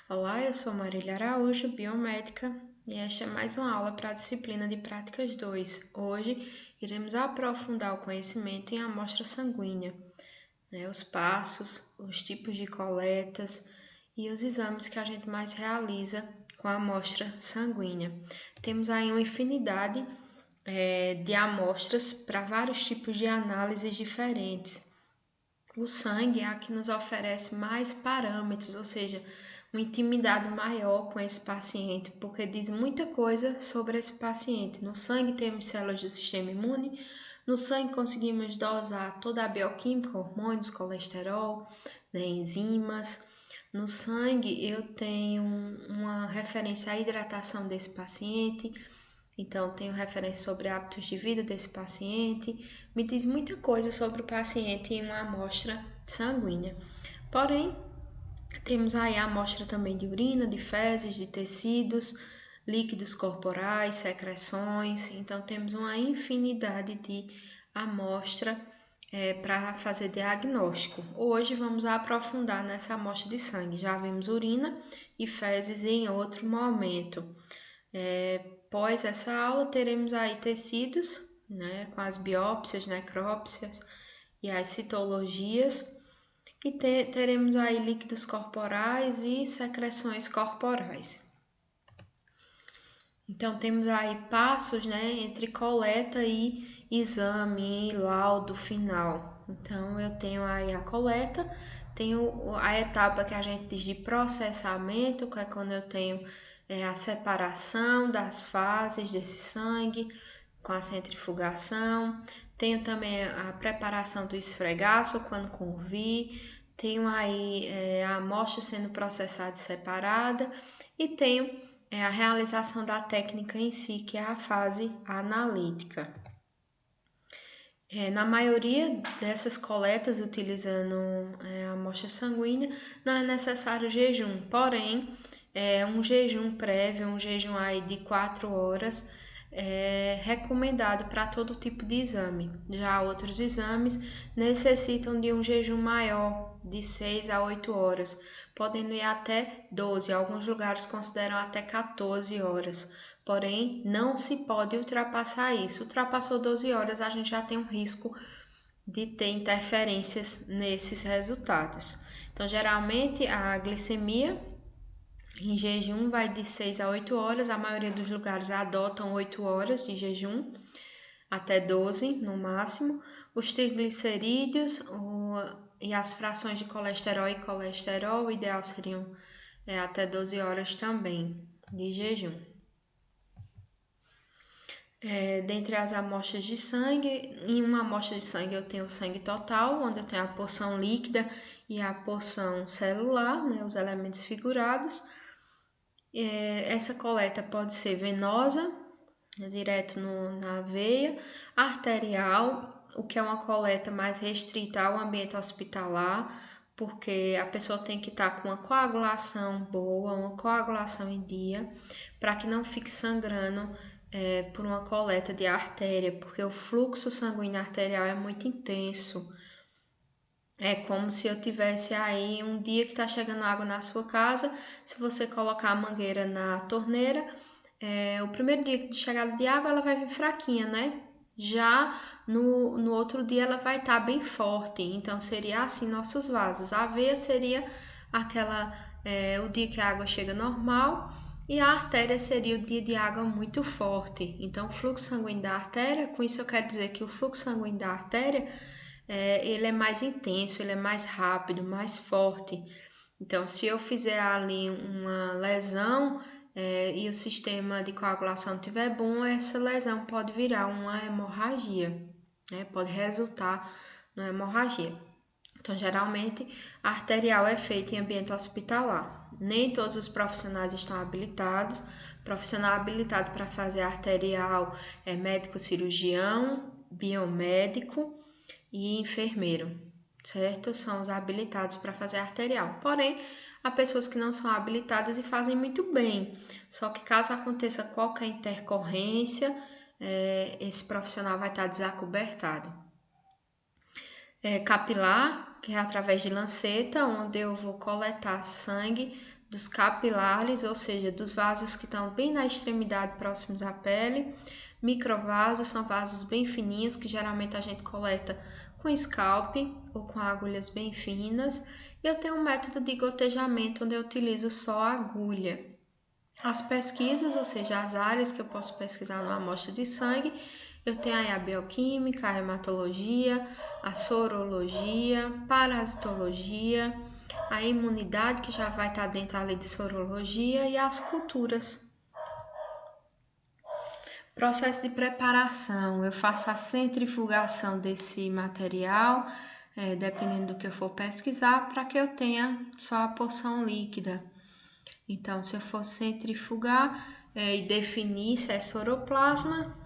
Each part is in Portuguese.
Olá, eu sou Marília Araújo, biomédica, e esta é mais uma aula para a disciplina de Práticas 2. Hoje iremos aprofundar o conhecimento em amostra sanguínea, os passos, os tipos de coletas e os exames que a gente mais realiza com a amostra sanguínea. Temos aí uma infinidade de amostras para vários tipos de análises diferentes. O sangue é a que nos oferece mais parâmetros, ou seja, uma intimidade maior com esse paciente, porque diz muita coisa sobre esse paciente. No sangue temos células do sistema imune, no sangue conseguimos dosar toda a bioquímica, hormônios, colesterol, enzimas. No sangue eu tenho uma referência à hidratação desse paciente, então tenho referência sobre hábitos de vida desse paciente, me diz muita coisa sobre o paciente em uma amostra sanguínea. Porém, temos aí a amostra também de urina, de fezes, de tecidos, líquidos corporais, secreções. Então, temos uma infinidade de amostra para fazer diagnóstico. Hoje vamos aprofundar nessa amostra de sangue. Já vimos urina e fezes em outro momento. Após essa aula, teremos aí tecidos, com as biópsias, necrópsias e as citologias. E teremos aí líquidos corporais e secreções corporais. Então, temos aí passos, entre coleta e exame e laudo final. Então, eu tenho aí a coleta, tenho a etapa que a gente diz de processamento, que é quando eu tenho a separação das fases desse sangue com a centrifugação. Tenho também a preparação do esfregaço, quando convir. Tenho aí a amostra sendo processada e separada. E tenho a realização da técnica em si, que é a fase analítica. Na maioria dessas coletas, utilizando a amostra sanguínea, não é necessário jejum, porém, um jejum prévio, um jejum aí de 4 horas, é recomendado para todo tipo de exame. Já outros exames necessitam de um jejum maior, de 6 a 8 horas, podendo ir até 12, alguns lugares consideram até 14 horas. Porém, não se pode ultrapassar isso. Ultrapassou 12 horas, a gente já tem um risco de ter interferências nesses resultados. Então, geralmente, a glicemia em jejum vai de 6 a 8 horas. A maioria dos lugares adotam 8 horas de jejum, até 12 no máximo. Os triglicerídeos e as frações de colesterol, o ideal seriam até 12 horas também de jejum. Dentre as amostras de sangue, em uma amostra de sangue eu tenho o sangue total, onde eu tenho a porção líquida e a porção celular, os elementos figurados. Essa coleta pode ser venosa, direto na veia, arterial, o que é uma coleta mais restrita ao ambiente hospitalar, porque a pessoa tem que estar com uma coagulação boa, uma coagulação em dia, para que não fique sangrando por uma coleta de artéria, porque o fluxo sanguíneo arterial é muito intenso. É como se eu tivesse aí um dia que está chegando água na sua casa, se você colocar a mangueira na torneira, o primeiro dia de chegada de água ela vai vir fraquinha, Já no outro dia ela vai estar bem forte, então seria assim nossos vasos. A veia seria o dia que a água chega normal, e a artéria seria o dia de água muito forte. Então, o fluxo sanguíneo da artéria, com isso eu quero dizer que o fluxo sanguíneo da artéria, ele é mais intenso, ele é mais rápido, mais forte. Então, se eu fizer ali uma lesão e o sistema de coagulação estiver bom, essa lesão pode virar uma hemorragia, pode resultar numa hemorragia. Então, geralmente, a arterial é feita em ambiente hospitalar. Nem todos os profissionais estão habilitados. Profissional habilitado para fazer arterial é médico cirurgião, biomédico e enfermeiro, certo? São os habilitados para fazer arterial. Porém, há pessoas que não são habilitadas e fazem muito bem. Só que caso aconteça qualquer intercorrência, esse profissional vai estar desacobertado. Capilar, que é através de lanceta, onde eu vou coletar sangue dos capilares, ou seja, dos vasos que estão bem na extremidade próximos à pele. Microvasos são vasos bem fininhos, que geralmente a gente coleta com scalp ou com agulhas bem finas. E eu tenho um método de gotejamento onde eu utilizo só a agulha. As pesquisas, ou seja, as áreas que eu posso pesquisar numa amostra de sangue, eu tenho aí a bioquímica, a hematologia, a sorologia, parasitologia, a imunidade, que já vai estar dentro ali de sorologia, e as culturas. Processo de preparação, eu faço a centrifugação desse material, dependendo do que eu for pesquisar, para que eu tenha só a porção líquida. Então, se eu for centrifugar e definir se é soroplasma,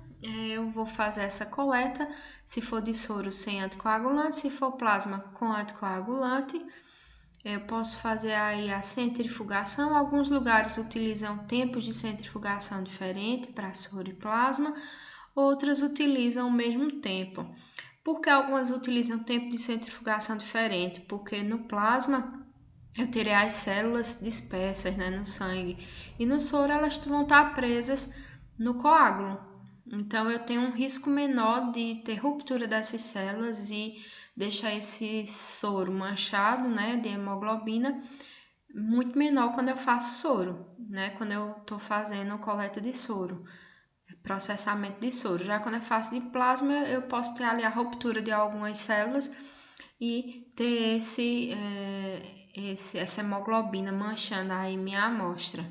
eu vou fazer essa coleta. Se for de soro, sem anticoagulante, se for plasma com anticoagulante, eu posso fazer aí a centrifugação. Alguns lugares utilizam tempos de centrifugação diferentes para soro e plasma, outras utilizam o mesmo tempo. Por que algumas utilizam tempo de centrifugação diferente? Porque no plasma eu terei as células dispersas, né, no sangue, e no soro elas vão estar presas no coágulo. Então eu tenho um risco menor de ter ruptura dessas células e deixar esse soro manchado, né, de hemoglobina, muito menor quando eu faço soro, né, quando eu estou fazendo coleta de soro, processamento de soro. Já quando eu faço de plasma, eu posso ter ali a ruptura de algumas células e ter essa hemoglobina manchando aí minha amostra.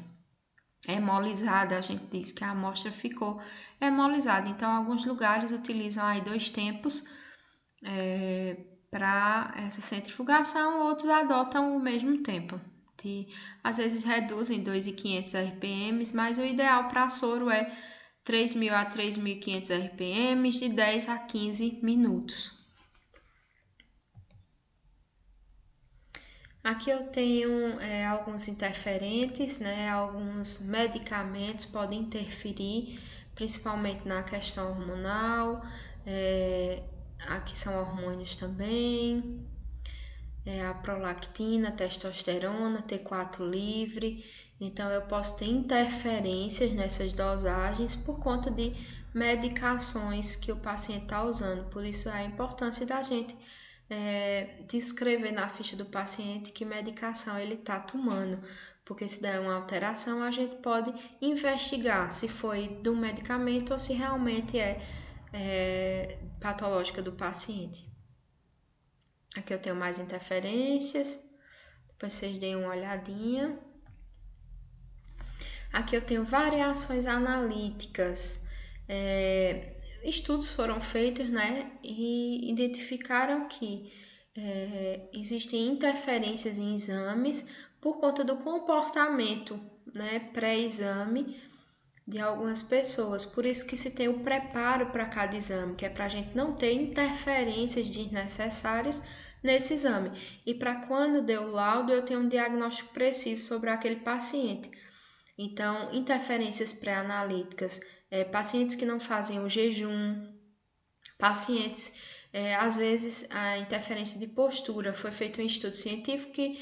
Hemolizada, a gente diz que a amostra ficou hemolizada. Então, alguns lugares utilizam aí 2 tempos para essa centrifugação, outros adotam o mesmo tempo. Às vezes reduzem 2.500 RPM, mas o ideal para soro é 3.000 a 3.500 RPM de 10 a 15 minutos. Aqui eu tenho alguns interferentes, né? Alguns medicamentos podem interferir, principalmente na questão hormonal. Aqui são hormônios também, a prolactina, testosterona, T4 livre. Então eu posso ter interferências nessas dosagens por conta de medicações que o paciente está usando. Por isso a importância da gente descrever na ficha do paciente que medicação ele está tomando, porque se der uma alteração a gente pode investigar se foi do medicamento ou se realmente é patológica do paciente. Aqui eu tenho mais interferências, depois vocês deem uma olhadinha. Aqui eu tenho variações analíticas. Estudos foram feitos, né, e identificaram que existem interferências em exames por conta do comportamento, né, pré-exame de algumas pessoas. Por isso que se tem o preparo para cada exame, que é para a gente não ter interferências desnecessárias nesse exame. E para quando deu o laudo, eu tenho um diagnóstico preciso sobre aquele paciente. Então, interferências pré-analíticas, pacientes que não fazem o jejum, pacientes, às vezes a interferência de postura. Foi feito um estudo científico que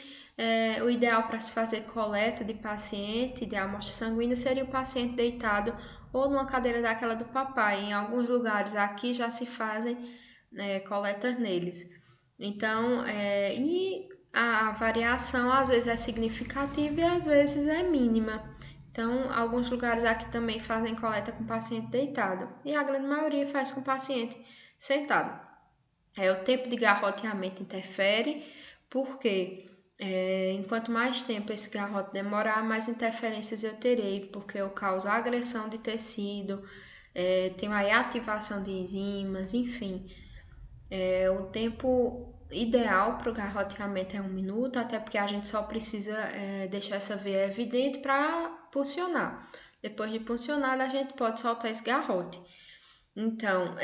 o ideal para se fazer coleta de paciente, de amostra sanguínea, seria o paciente deitado ou numa cadeira daquela do papai. Em alguns lugares aqui já se fazem coletas neles. Então, e a variação às vezes é significativa e às vezes é mínima. Então, alguns lugares aqui também fazem coleta com paciente deitado e a grande maioria faz com paciente sentado. O tempo de garroteamento interfere, porque enquanto mais tempo esse garrote demorar, mais interferências eu terei, porque eu causo agressão de tecido, tenho aí ativação de enzimas, enfim. O tempo ideal para o garroteamento é 1 minuto, até porque a gente só precisa deixar essa veia evidente para puncionar. Depois de puncionada, a gente pode soltar esse garrote. Então,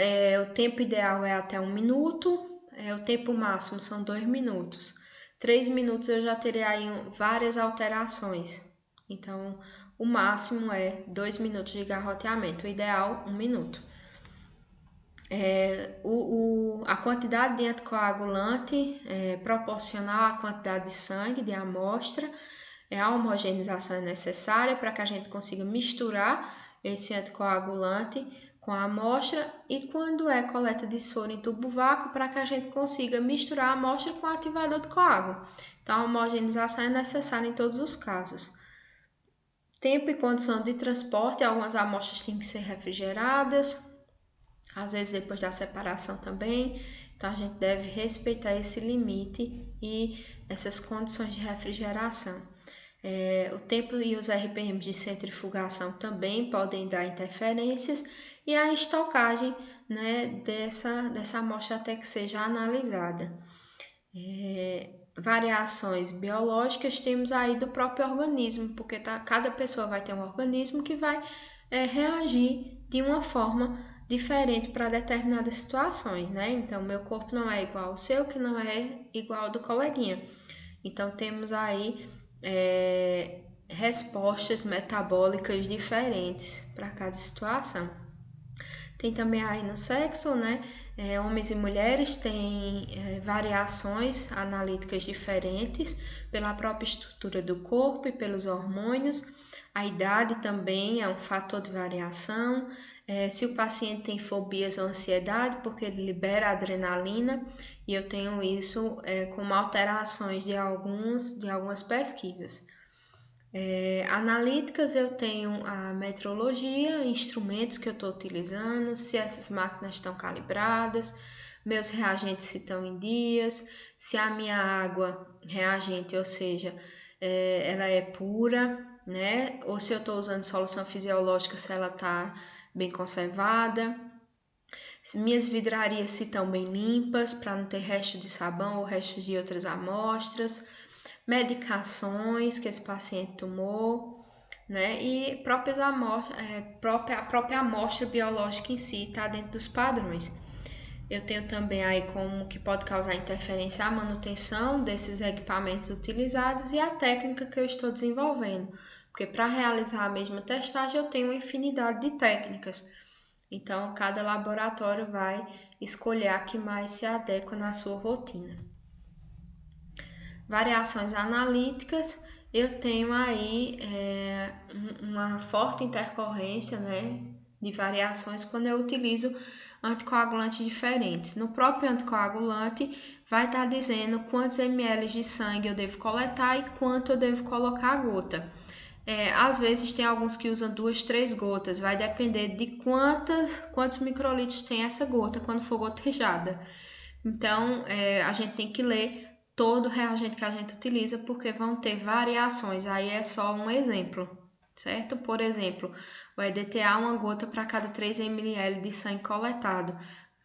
o tempo ideal é até 1 minuto, o tempo máximo são 2 minutos. 3 minutos eu já terei aí várias alterações. Então, o máximo é 2 minutos de garroteamento, o ideal 1 minuto. A quantidade de anticoagulante é proporcional à quantidade de sangue de amostra. A homogeneização é necessária para que a gente consiga misturar esse anticoagulante com a amostra e quando é coleta de soro em tubo vácuo para que a gente consiga misturar a amostra com o ativador de coágulo. Então, a homogeneização é necessária em todos os casos. Tempo e condição de transporte, algumas amostras têm que ser refrigeradas, às vezes depois da separação também. Então, a gente deve respeitar esse limite e essas condições de refrigeração. O tempo e os RPMs de centrifugação também podem dar interferências e a estocagem, né, dessa amostra até que seja analisada. Variações biológicas temos aí do próprio organismo, porque cada pessoa vai ter um organismo que vai reagir de uma forma diferente para determinadas situações, né? Então, meu corpo não é igual ao seu, que não é igual ao do coleguinha. Então, temos aí respostas metabólicas diferentes para cada situação. Tem também aí no sexo, né? Homens e mulheres têm variações analíticas diferentes pela própria estrutura do corpo e pelos hormônios. A idade também é um fator de variação. Se o paciente tem fobias ou ansiedade, porque ele libera adrenalina, e eu tenho isso como alterações de algumas pesquisas. Analíticas, eu tenho a metrologia, instrumentos que eu estou utilizando, se essas máquinas estão calibradas, meus reagentes se estão em dias, se a minha água reagente, ou seja, ela é pura, né? Ou se eu estou usando solução fisiológica, se ela está bem conservada. Minhas vidrarias se estão bem limpas, para não ter resto de sabão ou resto de outras amostras. Medicações que esse paciente tomou, né? E a própria amostra biológica em si está dentro dos padrões. Eu tenho também aí como que pode causar interferência a manutenção desses equipamentos utilizados e a técnica que eu estou desenvolvendo, porque para realizar a mesma testagem eu tenho uma infinidade de técnicas. Então, cada laboratório vai escolher a que mais se adequa na sua rotina. Variações analíticas, eu tenho aí uma forte intercorrência, né, de variações quando eu utilizo anticoagulantes diferentes. No próprio anticoagulante vai estar dizendo quantos ml de sangue eu devo coletar e quanto eu devo colocar a gota. Às vezes tem alguns que usam 2, 3 gotas, vai depender de quantos microlitros tem essa gota quando for gotejada. Então, a gente tem que ler todo o reagente que a gente utiliza, porque vão ter variações, aí é só um exemplo, certo? Por exemplo, o EDTA uma gota para cada 3 ml de sangue coletado,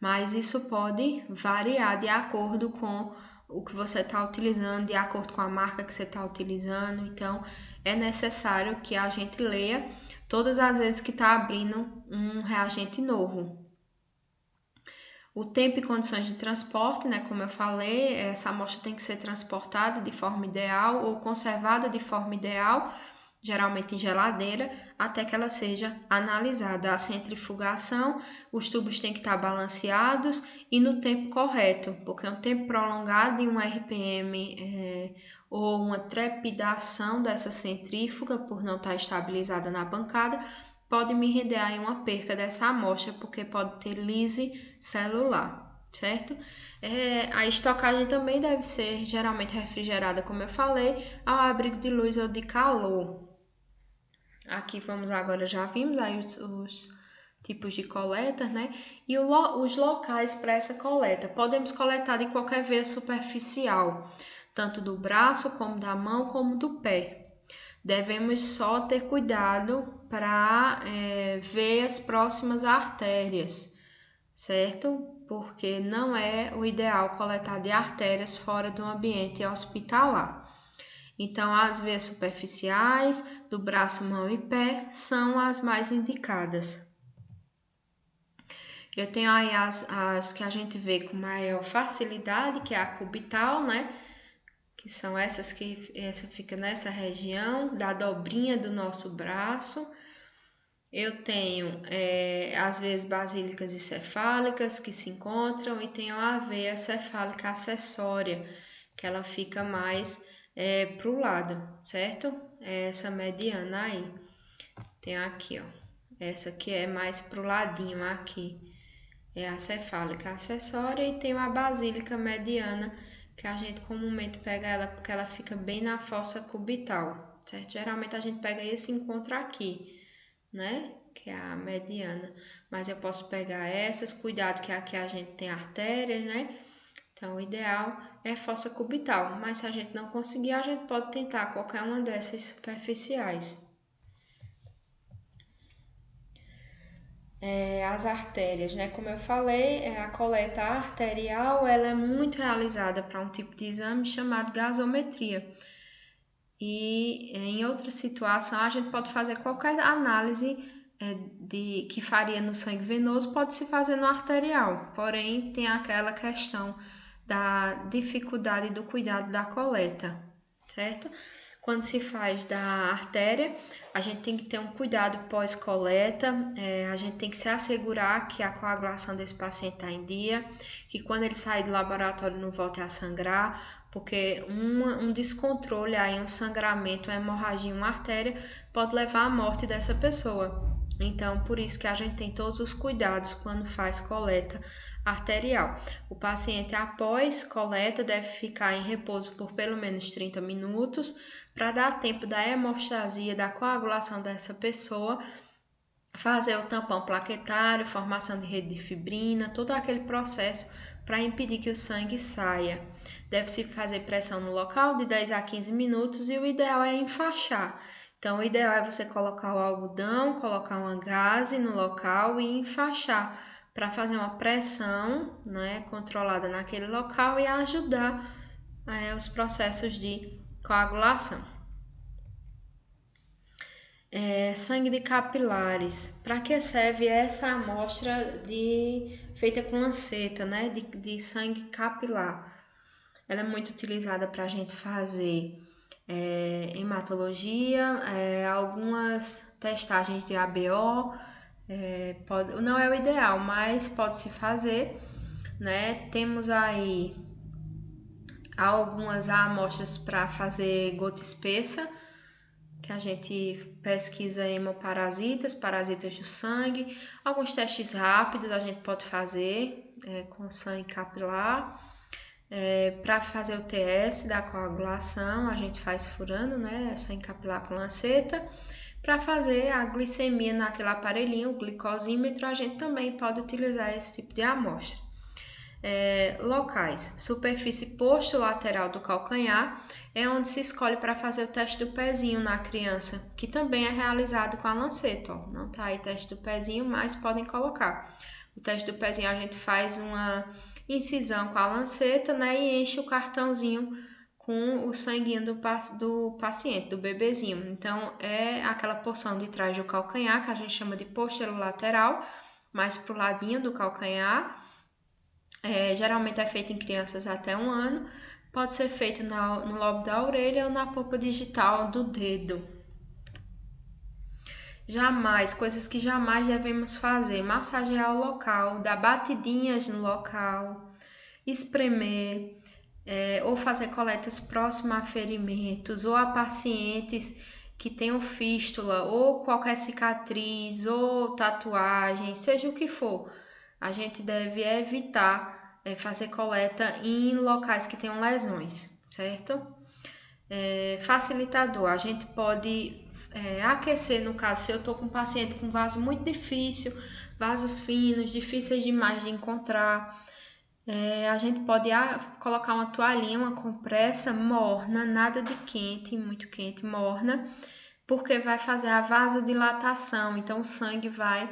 mas isso pode variar de acordo com o que você está utilizando, de acordo com a marca que você está utilizando, então é necessário que a gente leia todas as vezes que está abrindo um reagente novo. O tempo e condições de transporte, né, como eu falei, essa amostra tem que ser transportada de forma ideal ou conservada de forma ideal, geralmente em geladeira, até que ela seja analisada. A centrifugação, os tubos têm que estar balanceados e no tempo correto, porque um tempo prolongado em um RPM ou uma trepidação dessa centrífuga, por não estar estabilizada na bancada, pode me render aí uma perca dessa amostra, porque pode ter lise celular, certo? A estocagem também deve ser geralmente refrigerada, como eu falei, ao abrigo de luz ou de calor. Aqui vamos agora, já vimos aí os tipos de coleta, né? E os locais para essa coleta. Podemos coletar de qualquer veia superficial, tanto do braço, como da mão, como do pé. Devemos só ter cuidado para veias próximas a artérias, certo? Porque não é o ideal coletar de artérias fora do ambiente hospitalar. Então, as veias superficiais do braço, mão e pé são as mais indicadas. Eu tenho aí as que a gente vê com maior facilidade, que é a cubital, né? Que são essa fica nessa região da dobrinha do nosso braço. Eu tenho as veias basílicas e cefálicas que se encontram e tenho a veia cefálica acessória, que ela fica mais pro lado, certo? Essa mediana aí. Tem aqui, ó. Essa aqui é mais pro ladinho aqui. É a cefálica acessória e tem uma basílica mediana, que a gente comumente pega ela porque ela fica bem na fossa cubital, certo? Geralmente a gente pega esse encontro aqui, né? Que é a mediana. Mas eu posso pegar essas, cuidado que aqui a gente tem artérias, né? Então, o ideal é fossa cubital, mas se a gente não conseguir, a gente pode tentar qualquer uma dessas superficiais. As artérias, né? Como eu falei, a coleta arterial ela é muito realizada para um tipo de exame chamado gasometria. E em outra situação, a gente pode fazer qualquer análise que faria no sangue venoso, pode se fazer no arterial. Porém, tem aquela questão da dificuldade do cuidado da coleta, certo? Quando se faz da artéria, a gente tem que ter um cuidado pós-coleta, a gente tem que se assegurar que a coagulação desse paciente está em dia, que quando ele sair do laboratório não volte a sangrar, porque um descontrole, aí, um sangramento, uma hemorragia, uma artéria, pode levar à morte dessa pessoa. Então, por isso que a gente tem todos os cuidados quando faz coleta arterial. O paciente, após coleta, deve ficar em repouso por pelo menos 30 minutos, para dar tempo da hemostasia, da coagulação dessa pessoa, fazer o tampão plaquetário, formação de rede de fibrina, todo aquele processo para impedir que o sangue saia. Deve-se fazer pressão no local de 10 a 15 minutos e o ideal é enfaixar. Então, o ideal é você colocar o algodão, colocar uma gaze no local e enfaixar para fazer uma pressão, né, controlada naquele local e ajudar os processos de coagulação. Sangue de capilares. Para que serve essa amostra feita com lanceta, né, de sangue capilar? Ela é muito utilizada para a gente fazer hematologia, algumas testagens de ABO, não é o ideal, mas pode-se fazer, né? Temos aí algumas amostras para fazer gota espessa, que a gente pesquisa hemoparasitas, parasitas do sangue, alguns testes rápidos a gente pode fazer com sangue capilar. Para fazer o TS da coagulação, a gente faz furando, né, sangue capilar com lanceta. Para fazer a glicemia naquele aparelhinho, o glicosímetro, a gente também pode utilizar esse tipo de amostra. Locais: superfície postolateral do calcanhar é onde se escolhe para fazer o teste do pezinho na criança, que também é realizado com a lanceta. Ó. Não está aí teste do pezinho, mas podem colocar. O teste do pezinho a gente faz uma incisão com a lanceta, né, e enche o cartãozinho com o sanguinho do paciente, do bebezinho. Então, é aquela porção de trás do calcanhar, que a gente chama de posterolateral, mais para o ladinho do calcanhar. Geralmente é feito em crianças até 1 ano. Pode ser feito no lobo da orelha ou na polpa digital do dedo. Coisas que jamais devemos fazer: massagear o local, dar batidinhas no local, espremer, ou fazer coletas próximas a ferimentos ou a pacientes que tenham fístula ou qualquer cicatriz ou tatuagem, seja o que for. A gente deve evitar fazer coleta em locais que tenham lesões, certo? Facilitador: a gente pode aquecer, no caso, se eu estou com um paciente com vaso muito difícil, vasos finos, difíceis demais de encontrar, a gente pode colocar uma toalhinha, uma compressa morna, nada de quente, muito quente, morna, porque vai fazer a vasodilatação, então o sangue vai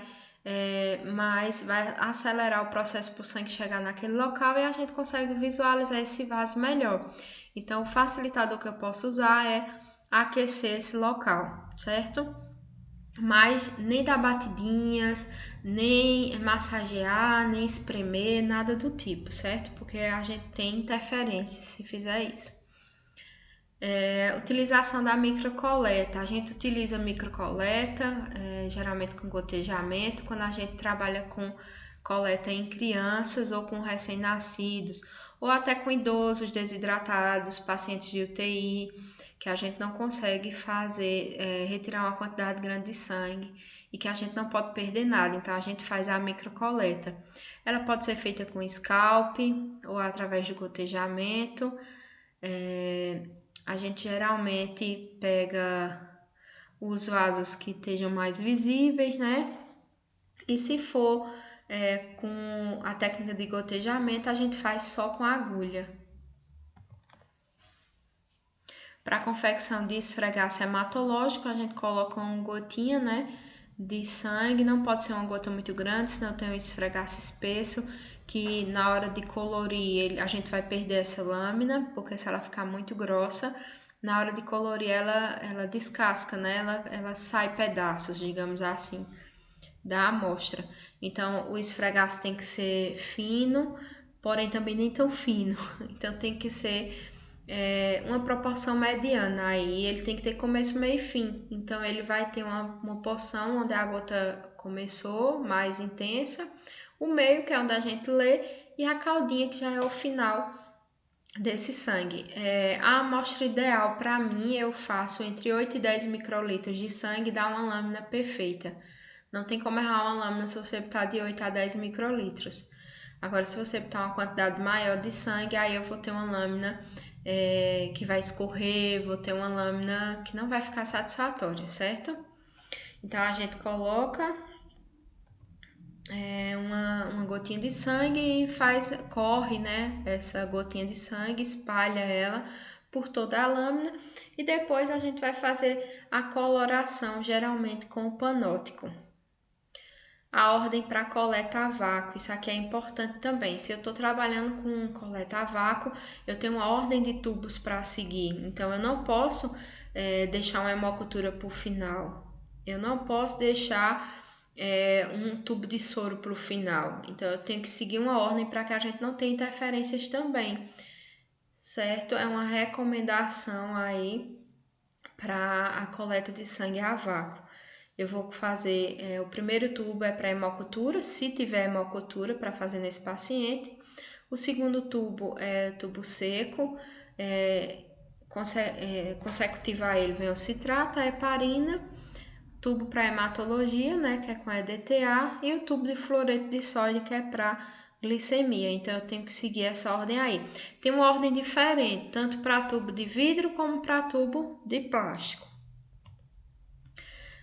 acelerar o processo para o sangue chegar naquele local e a gente consegue visualizar esse vaso melhor. Então, o facilitador que eu posso usar é aquecer esse local, certo? Mas nem dar batidinhas, nem massagear, nem espremer, nada do tipo, certo? Porque a gente tem interferência se fizer isso. Utilização da microcoleta. A gente utiliza microcoleta, geralmente com gotejamento, quando a gente trabalha com coleta em crianças ou com recém-nascidos, ou até com idosos desidratados, pacientes de UTI, que a gente não consegue retirar uma quantidade grande de sangue e que a gente não pode perder nada, então a gente faz a microcoleta. Ela pode ser feita com scalp ou através de gotejamento. A gente geralmente pega os vasos que estejam mais visíveis, né? E se for com a técnica de gotejamento, a gente faz só com agulha. Para a confecção de esfregaço hematológico, a gente coloca uma gotinha, né, de sangue. Não pode ser uma gota muito grande, senão tem um esfregaço espesso, que na hora de colorir a gente vai perder essa lâmina, porque se ela ficar muito grossa, na hora de colorir ela descasca, né? Ela sai pedaços, digamos assim, da amostra. Então o esfregaço tem que ser fino, porém também nem tão fino. Então tem que ser uma proporção mediana. Aí ele tem que ter começo, meio e fim. Então ele vai ter uma porção onde a gota começou, mais intensa, o meio, que é onde a gente lê, e a caldinha, que já é o final desse sangue. A amostra ideal para mim, eu faço entre 8 e 10 microlitros de sangue, dá uma lâmina perfeita. Não tem como errar uma lâmina se você botar de 8 a 10 microlitros. Agora, se você botar uma quantidade maior de sangue, aí eu vou ter uma lâmina que vai escorrer, vou ter uma lâmina que não vai ficar satisfatória, certo? Então, a gente coloca uma gotinha de sangue e corre, né, essa gotinha de sangue, espalha ela por toda a lâmina e depois a gente vai fazer a coloração, geralmente com o panótico. A ordem para coleta a vácuo, isso aqui é importante também. Se eu estou trabalhando com coleta a vácuo, eu tenho uma ordem de tubos para seguir, então eu não posso deixar uma hemocultura por final. Eu não posso deixar um tubo de soro para o final. Então, eu tenho que seguir uma ordem para que a gente não tenha interferências também, certo? É uma recomendação aí para a coleta de sangue a vácuo. Eu vou fazer, o primeiro tubo é para hemocultura, se tiver hemocultura para fazer nesse paciente. O segundo tubo é tubo seco, consecutivo a ele vem o citrato, a heparina, tubo para hematologia, né, que é com EDTA, e o tubo de fluoreto de sódio, que é para glicemia. Então, eu tenho que seguir essa ordem aí. Tem uma ordem diferente, tanto para tubo de vidro como para tubo de plástico.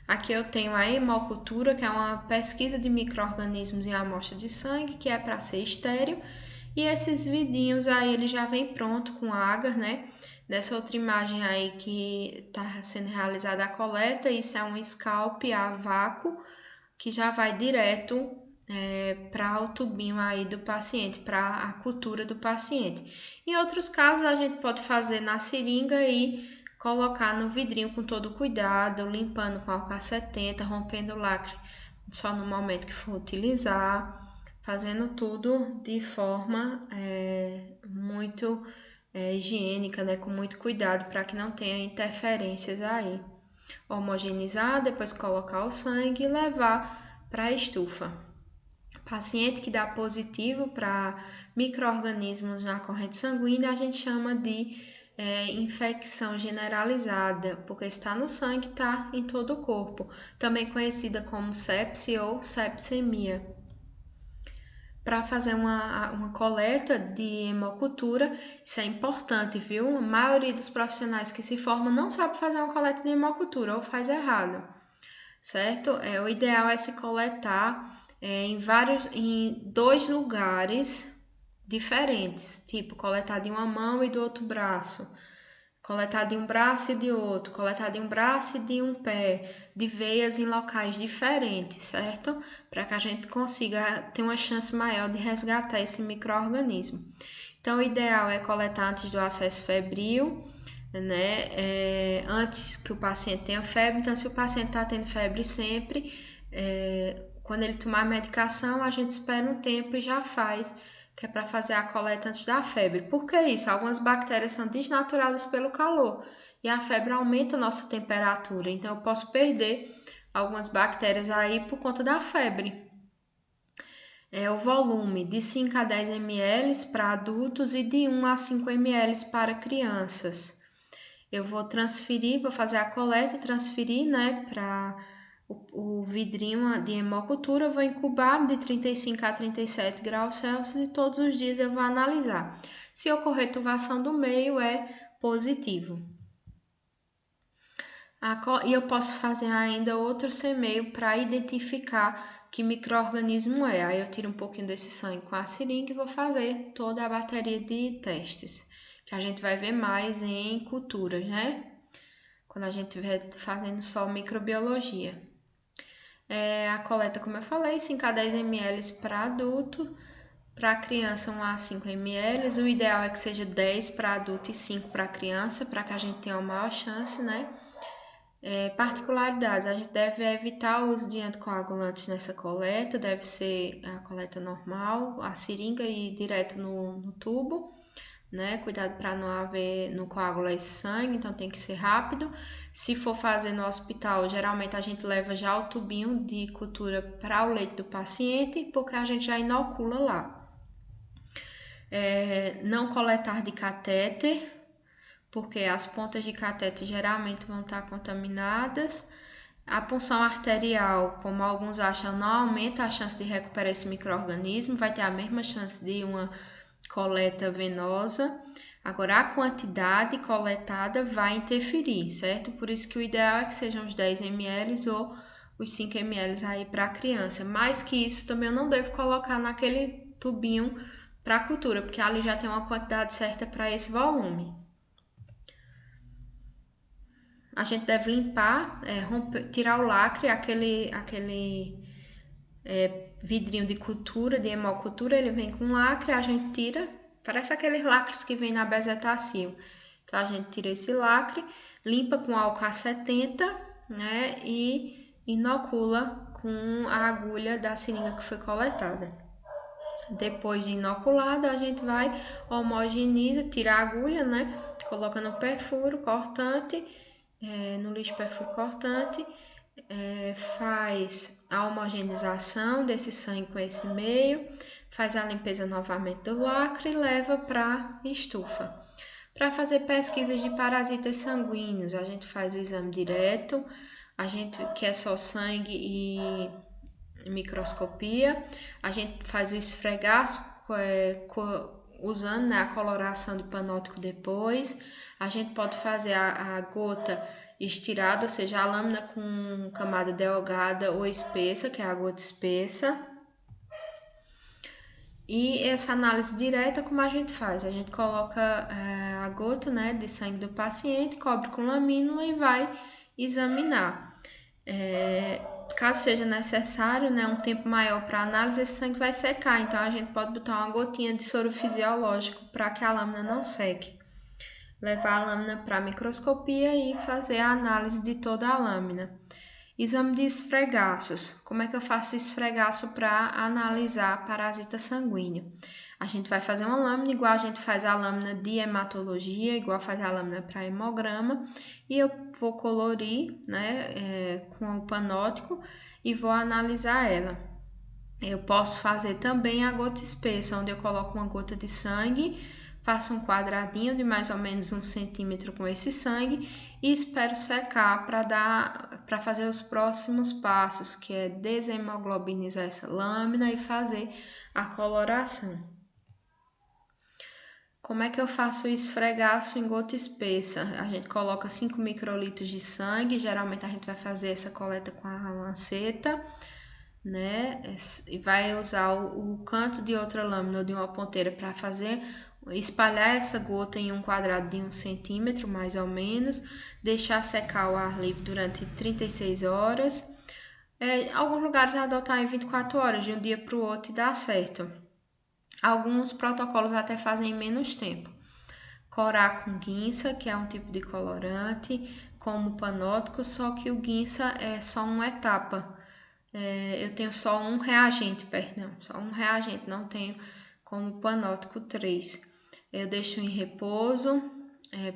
Aqui eu tenho a hemocultura, que é uma pesquisa de micro-organismos em amostra de sangue, que é para ser estéril. E esses vidinhos aí, ele já vem pronto com agar, né? Nessa outra imagem aí que está sendo realizada a coleta, isso é um scalp a vácuo, que já vai direto para o tubinho aí do paciente, para a cultura do paciente. Em outros casos, a gente pode fazer na seringa e colocar no vidrinho com todo cuidado, limpando com álcool 70, rompendo o lacre só no momento que for utilizar, fazendo tudo de forma muito higiênica, né, com muito cuidado para que não tenha interferências aí. Homogeneizar, depois colocar o sangue e levar para a estufa. Paciente que dá positivo para micro-organismos na corrente sanguínea, a gente chama de infecção generalizada, porque está no sangue, está em todo o corpo, também conhecida como sepse ou sepsemia. Para fazer uma coleta de hemocultura, isso é importante, viu? A maioria dos profissionais que se formam não sabe fazer uma coleta de hemocultura ou faz errado, certo? O ideal é se coletar em 2 lugares diferentes, tipo coletar de uma mão e do outro braço, coletar de um braço e de outro, coletar de um braço e de um pé, de veias em locais diferentes, certo? Para que a gente consiga ter uma chance maior de resgatar esse micro-organismo. Então, o ideal é coletar antes do acesso febril, né? Antes que o paciente tenha febre. Então, se o paciente está tendo febre sempre, quando ele tomar a medicação, a gente espera um tempo e já faz, que é para fazer a coleta antes da febre. Por que isso? Algumas bactérias são desnaturadas pelo calor e a febre aumenta a nossa temperatura. Então, eu posso perder algumas bactérias aí por conta da febre. o volume de 5 a 10 ml para adultos e de 1 a 5 ml para crianças. Eu vou transferir, vou fazer a coleta, transferir, né, para o vidrinho de hemocultura, eu vou incubar de 35 a 37 graus Celsius e todos os dias eu vou analisar. Se ocorrer tubação do meio, é positivo. E eu posso fazer ainda outro semeio para identificar que micro-organismo é. Aí eu tiro um pouquinho desse sangue com a seringa e vou fazer toda a bateria de testes, que a gente vai ver mais em culturas, né? Quando a gente estiver fazendo só microbiologia. A coleta, como eu falei, 5 a 10 ml para adulto, para criança 1 a 5 ml. O ideal é que seja 10 para adulto e 5 para criança, para que a gente tenha uma maior chance, né? Particularidades, a gente deve evitar o uso de anticoagulantes nessa coleta, deve ser a coleta normal, a seringa e direto no tubo, né? Cuidado para não haver no coágulo esse sangue, então tem que ser rápido. Se for fazer no hospital, geralmente a gente leva já o tubinho de cultura para o leito do paciente, porque a gente já inocula lá. Não coletar de catéter, porque as pontas de catéter geralmente vão estar contaminadas. A punção arterial, como alguns acham, não aumenta a chance de recuperar esse micro-organismo, vai ter a mesma chance de uma coleta venosa. Agora, a quantidade coletada vai interferir, certo? Por isso que o ideal é que sejam os 10 ml ou os 5 ml aí para a criança. Mais que isso, também eu não devo colocar naquele tubinho para a cultura, porque ali já tem uma quantidade certa para esse volume. A gente deve limpar, tirar o lacre, aquele vidrinho de cultura, de hemocultura, ele vem com lacre, a gente tira, parece aqueles lacres que vem na bezetacil. Então a gente tira esse lacre, limpa com álcool A70, né, e inocula com a agulha da seringa que foi coletada. Depois de inoculado, a gente vai homogeneiza, tira a agulha, né, coloca no perfuro cortante, no lixo perfuro cortante, faz a homogeneização desse sangue com esse meio, faz a limpeza novamente do lacre e leva para estufa. Para fazer pesquisas de parasitas sanguíneos, a gente faz o exame direto, a gente que é só sangue e microscopia, a gente faz o esfregaço usando, né, a coloração de panótico depois, a gente pode fazer a gota estirada, ou seja, a lâmina com camada delgada ou espessa, que é a gota espessa. E essa análise direta, como a gente faz? A gente coloca a gota, né, de sangue do paciente, cobre com lamínula e vai examinar. Caso seja necessário, né, um tempo maior para análise, esse sangue vai secar. Então, a gente pode botar uma gotinha de soro fisiológico para que a lâmina não seque. Levar a lâmina para a microscopia e fazer a análise de toda a lâmina. Exame de esfregaços. Como é que eu faço esfregaço para analisar parasita sanguíneo? A gente vai fazer uma lâmina, igual a gente faz a lâmina de hematologia, igual faz a lâmina para hemograma, e eu vou colorir, né, com o panótico e vou analisar ela. Eu posso fazer também a gota espessa, onde eu coloco uma gota de sangue, faço um quadradinho de mais ou menos 1 centímetro com esse sangue e espero secar para fazer os próximos passos, que é desemoglobinizar essa lâmina e fazer a coloração. Como é que eu faço o esfregaço em gota espessa? A gente coloca 5 microlitros de sangue, geralmente a gente vai fazer essa coleta com a lanceta, né? E vai usar o canto de outra lâmina ou de uma ponteira para espalhar essa gota em um quadrado de 1 centímetro, mais ou menos, deixar secar ao ar livre durante 36 horas. Alguns lugares adotam em 24 horas, de um dia para o outro, e dá certo. Alguns protocolos até fazem menos tempo. Corar com guinça, que é um tipo de colorante, como panótico, só que o guinça é só uma etapa. Eu tenho só um reagente, não tenho como panótico 3. Eu deixo em repouso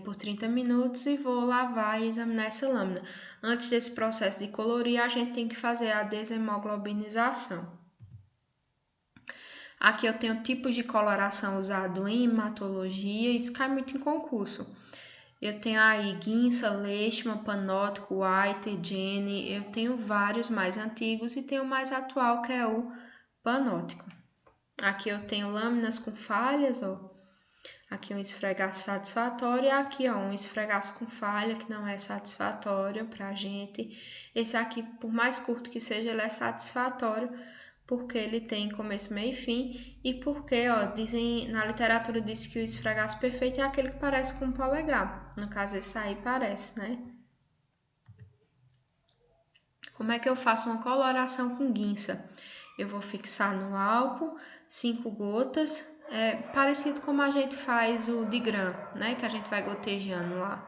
por 30 minutos e vou lavar e examinar essa lâmina. Antes desse processo de colorir, a gente tem que fazer a desemoglobinização. Aqui eu tenho tipos de coloração usado em hematologia, isso cai muito em concurso. Eu tenho aí guinça, leishman, panótico, white, gene, eu tenho vários mais antigos e tenho o mais atual que é o panótico. Aqui eu tenho lâminas com falhas, ó. Aqui um esfregaço satisfatório e aqui ó, um esfregaço com falha que não é satisfatório pra gente. Esse aqui, por mais curto que seja, ele é satisfatório porque ele tem começo, meio e fim e porque, ó, dizem, na literatura diz que o esfregaço perfeito é aquele que parece com um polegar. No caso, esse aí parece, né? Como é que eu faço uma coloração com guinça? Eu vou fixar no álcool 5 gotas, parecido como a gente faz o de gram, né? Que a gente vai gotejando lá.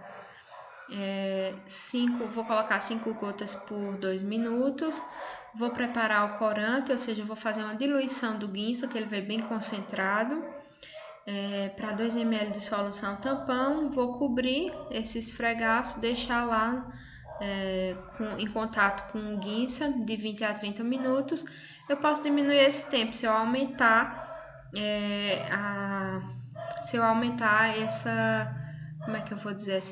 Vou colocar 5 gotas por 2 minutos. Vou preparar o corante, ou seja, vou fazer uma diluição do guinça, que ele vem bem concentrado. Para 2 ml de solução tampão, vou cobrir esse esfregaço, deixar lá em contato com o guinça de 20 a 30 minutos. Eu posso diminuir esse tempo se eu aumentar essa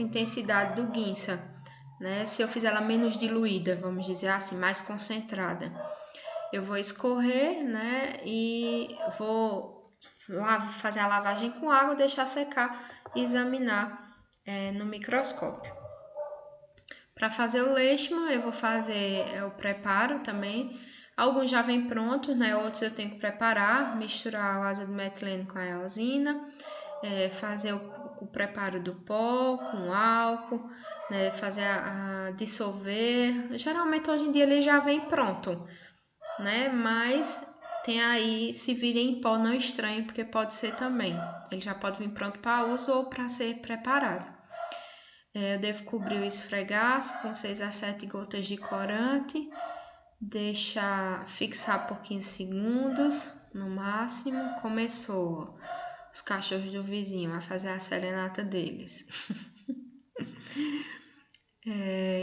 intensidade do guinça, né? Se eu fizer ela menos diluída, vamos dizer assim, mais concentrada, eu vou escorrer, né? E vou fazer a lavagem com água, deixar secar e examinar no microscópio. Para fazer o leishman, eu vou fazer o preparo também. Alguns já vem prontos, né? Outros eu tenho que preparar, misturar o ácido metileno com a eosina, fazer o preparo do pó com álcool, né? Fazer dissolver. Geralmente hoje em dia ele já vem pronto, né? Mas tem aí, se vir em pó, não estranhe, porque pode ser também. Ele já pode vir pronto para uso ou para ser preparado. Eu devo cobrir o esfregaço com 6 a 7 gotas de corante, deixar fixar por 15 segundos no máximo. Começou os cachorros do vizinho a fazer a serenata deles.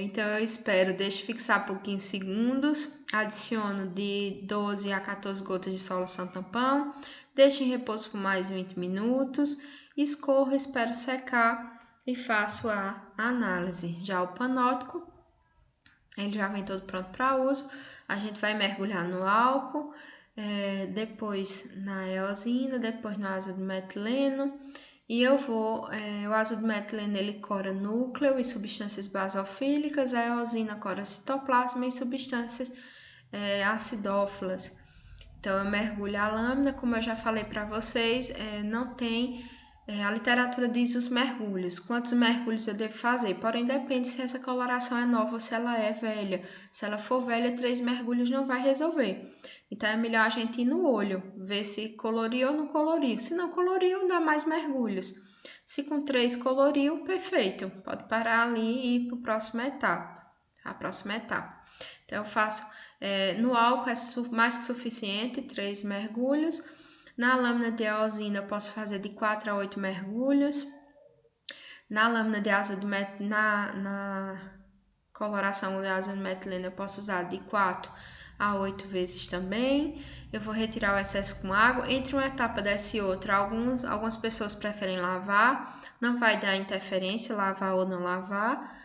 Então eu espero, deixo fixar por 15 segundos, adiciono de 12 a 14 gotas de solução tampão, deixo em repouso por mais 20 minutos, escorro, espero secar e faço a análise. Já o panótico, ele já vem todo pronto para uso. A gente vai mergulhar no álcool, depois na eosina, depois no ácido metileno. E o ácido metileno ele cora núcleo e substâncias basofílicas, a eosina cora citoplasma e substâncias acidófilas. Então eu mergulho a lâmina, como eu já falei para vocês, não tem... a literatura diz os mergulhos, quantos mergulhos eu devo fazer, porém depende se essa coloração é nova ou se ela é velha. Se ela for velha, 3 mergulhos não vai resolver. Então é melhor a gente ir no olho, ver se coloriu ou não coloriu. Se não coloriu, dá mais mergulhos. Se com 3 coloriu, perfeito. Pode parar ali e ir para a próxima etapa. Então eu faço, no álcool é mais que suficiente, 3 mergulhos. Na lâmina de eosina eu posso fazer de 4 a 8 mergulhos. Na lâmina de ácido metileno, na coloração de ácido metileno eu posso usar de 4 a 8 vezes também. Eu vou retirar o excesso com água. Entre uma etapa dessa e outra, algumas pessoas preferem lavar. Não vai dar interferência, lavar ou não lavar.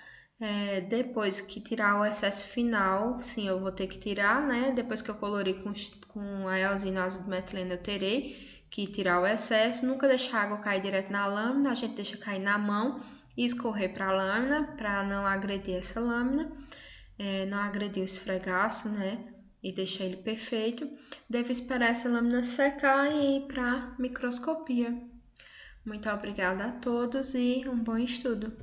Depois que tirar o excesso final, sim, eu vou ter que tirar, né? Depois que eu colorir com a eosina e ácido metileno, eu terei que tirar o excesso. Nunca deixar a água cair direto na lâmina, a gente deixa cair na mão e escorrer para a lâmina, para não agredir essa lâmina, não agredir o esfregaço, né? E deixar ele perfeito. Devo esperar essa lâmina secar e ir para microscopia. Muito obrigada a todos e um bom estudo!